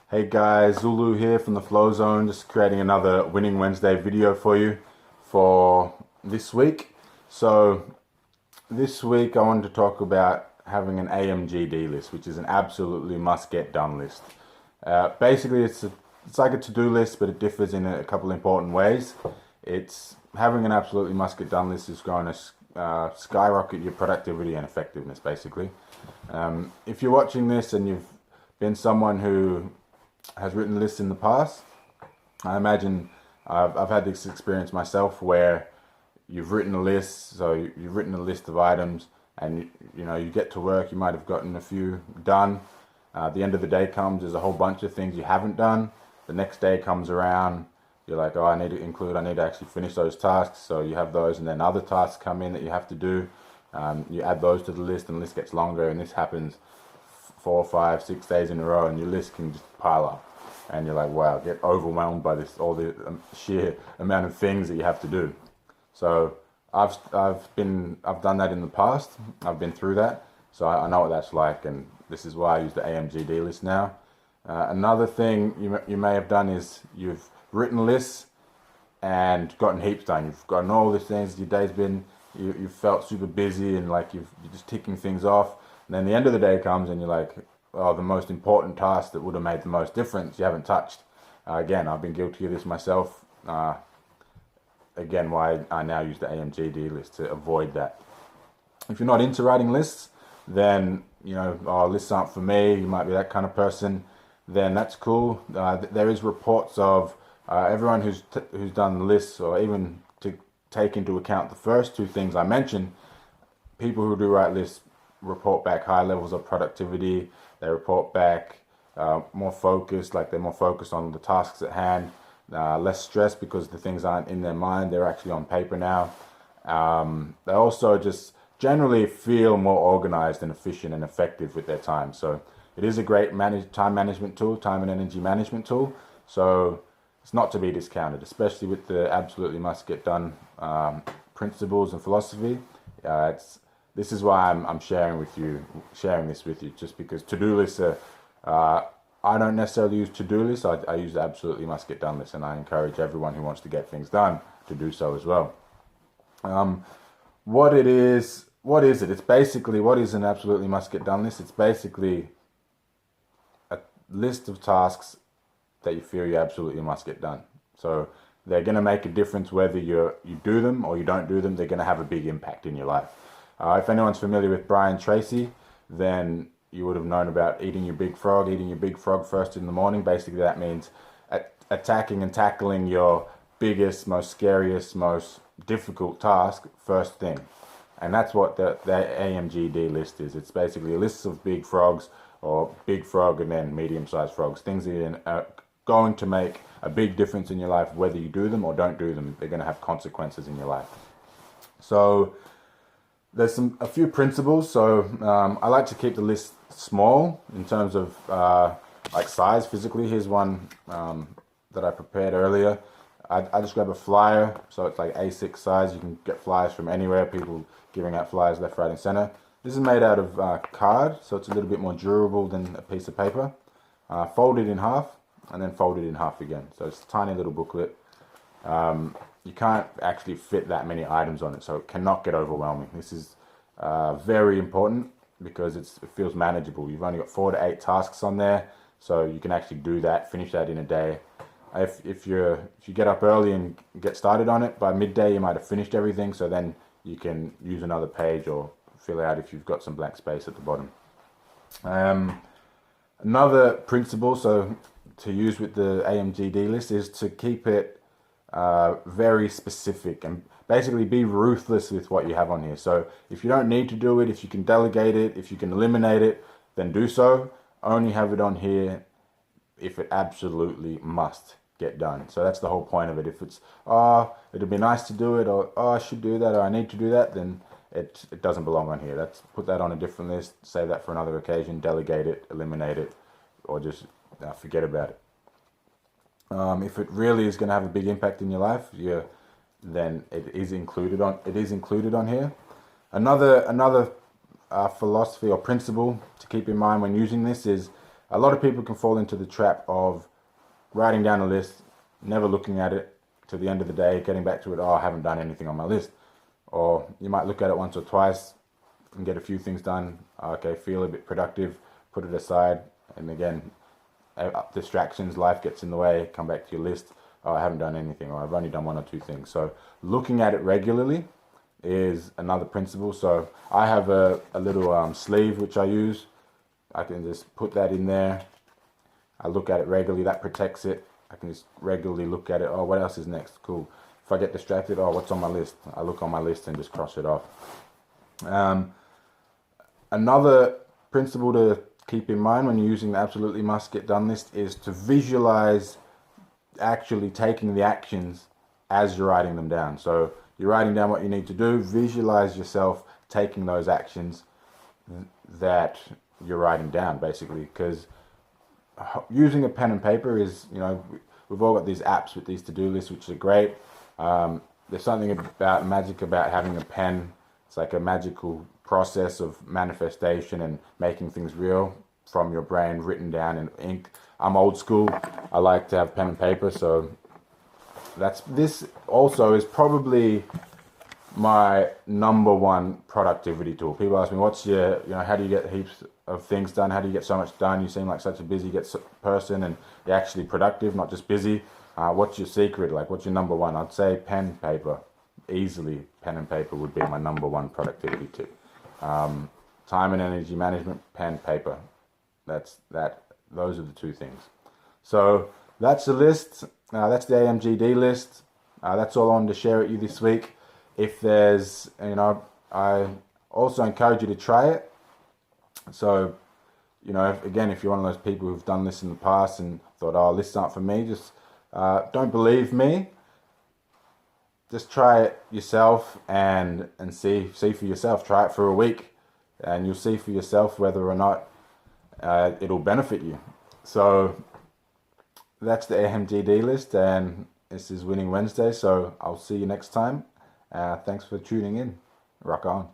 Hey guys, Zulu here from the Flowzion, just creating another Winning Wednesday video for you for this week. So this week I wanted to talk about having an AMGD list, which is an absolutely must get done list. Basically it's like a to-do list, but it differs in a couple important ways. It's having an absolutely must get done list is going to skyrocket your productivity and effectiveness basically. If you're watching this and you've been someone who has written lists in the past, I imagine I've had this experience myself where you've written a list, so you've written a list of items, and you get to work, you might have gotten a few done. The end of the day comes, there's a whole bunch of things you haven't done. The next day comes around, you're like, oh, I need to actually finish those tasks. So you have those, and then other tasks come in that you have to do. You add those to the list, and the list gets longer, and this happens 4, 5, 6 days in a row, and your list can just pile up, and you're like, wow, get overwhelmed by all the sheer amount of things that you have to do. So I've done that in the past. I've been through that, so I know what that's like, and this is why I use the AMGD list now. Another thing you may have done is you've written lists and gotten heaps done. You've gotten all these things. Your day's been you've felt super busy, and like you're just ticking things off. And then the end of the day comes and you're like, oh, the most important task that would have made the most difference, you haven't touched. Again, I've been guilty of this myself. Again, why I now use the AMGD list to avoid that. If you're not into writing lists, then, oh, lists aren't for me, you might be that kind of person, then that's cool. There is reports of everyone who's done lists, or even to take into account the first two things I mentioned, people who do write lists report back high levels of productivity. They report back more focused, like they're more focused on the tasks at hand, less stressed because the things aren't in their mind, they're actually on paper now. They also just generally feel more organized and efficient and effective with their time. So it is a great time management tool, time and energy management tool. So it's not to be discounted, especially with the absolutely must get done principles and philosophy. This is why I'm sharing this with you, just because to-do lists are, I don't necessarily use to-do lists, I use the absolutely must get done list, and I encourage everyone who wants to get things done to do so as well. What is it? It's basically, what is an absolutely must get done list? It's basically a list of tasks that you feel you absolutely must get done. So they're going to make a difference whether you do them or you don't do them. They're going to have a big impact in your life. If anyone's familiar with Brian Tracy, then you would have known about eating your big frog first in the morning. Basically, that means attacking and tackling your biggest, most scariest, most difficult task first thing. And that's what the AMGD list is. It's basically a list of big frogs, or big frog and then medium-sized frogs, things that are going to make a big difference in your life, whether you do them or don't do them. They're going to have consequences in your life. So there's a few principles. So I like to keep the list small in terms of like size physically. Here's one that I prepared earlier. I just grab a flyer, so it's like A6 size. You can get flyers from anywhere, people giving out flyers left, right and center. This is made out of card, so it's a little bit more durable than a piece of paper. Fold it in half and then fold it in half again. So it's a tiny little booklet. You can't actually fit that many items on it, so it cannot get overwhelming. This is very important because it feels manageable. You've only got 4 to 8 tasks on there, so you can actually do that, finish that in a day. If you get up early and get started on it, by midday you might have finished everything, so then you can use another page or fill out if you've got some blank space at the bottom. Another principle, so to use with the AMGD list, is to keep it very specific and basically be ruthless with what you have on here. So if you don't need to do it, if you can delegate it, if you can eliminate it, then do so. Only have it on here if it absolutely must get done. So that's the whole point of it. If it's, oh, it'd be nice to do it, or oh, I should do that, or I need to do that, then it doesn't belong on here. Put that on a different list, save that for another occasion, delegate it, eliminate it, or just forget about it. If it really is going to have a big impact in your life, then it is included on here. Another philosophy or principle to keep in mind when using this is a lot of people can fall into the trap of writing down a list, never looking at it to the end of the day, getting back to it, oh, I haven't done anything on my list. Or you might look at it once or twice and get a few things done. Okay, feel a bit productive, put it aside, and again, distractions, life gets in the way, come back to your list. Oh, I haven't done anything, or I've only done one or two things. So looking at it regularly is another principle. So I have a little sleeve which I use. I can just put that in there. I look at it regularly. That protects it. I can just regularly look at it. Oh, what else is next? Cool. If I get distracted, oh, what's on my list? I look on my list and just cross it off. Another principle to keep in mind when you're using the absolutely must get done list is to visualize actually taking the actions as you're writing them down. So you're writing down what you need to do, visualize yourself taking those actions that you're writing down, basically, because using a pen and paper is, we've all got these apps with these to-do lists, which are great. There's something about magic about having a pen. It's like a magical process of manifestation and making things real from your brain, written down in ink. I'm old school. I like to have pen and paper, so this also is probably my number one productivity tool. People ask me, what's your, how do you get heaps of things done? How do you get so much done? You seem like such a busy person, and you're actually productive, not just busy. What's your secret? Like, what's your number one? I'd say pen, paper. Easily, pen and paper would be my number one productivity tip. Time and energy management, pen, paper. Those are the two things. So that's the list. That's the AMGD list. That's all I wanted to share with you this week. If there's, I also encourage you to try it. So, if you're one of those people who've done this in the past and thought, oh, lists aren't for me, just don't believe me. Just try it yourself and see for yourself. Try it for a week, and you'll see for yourself whether or not it'll benefit you. So that's the AMGD list, and this is Winning Wednesday. So I'll see you next time. Thanks for tuning in. Rock on.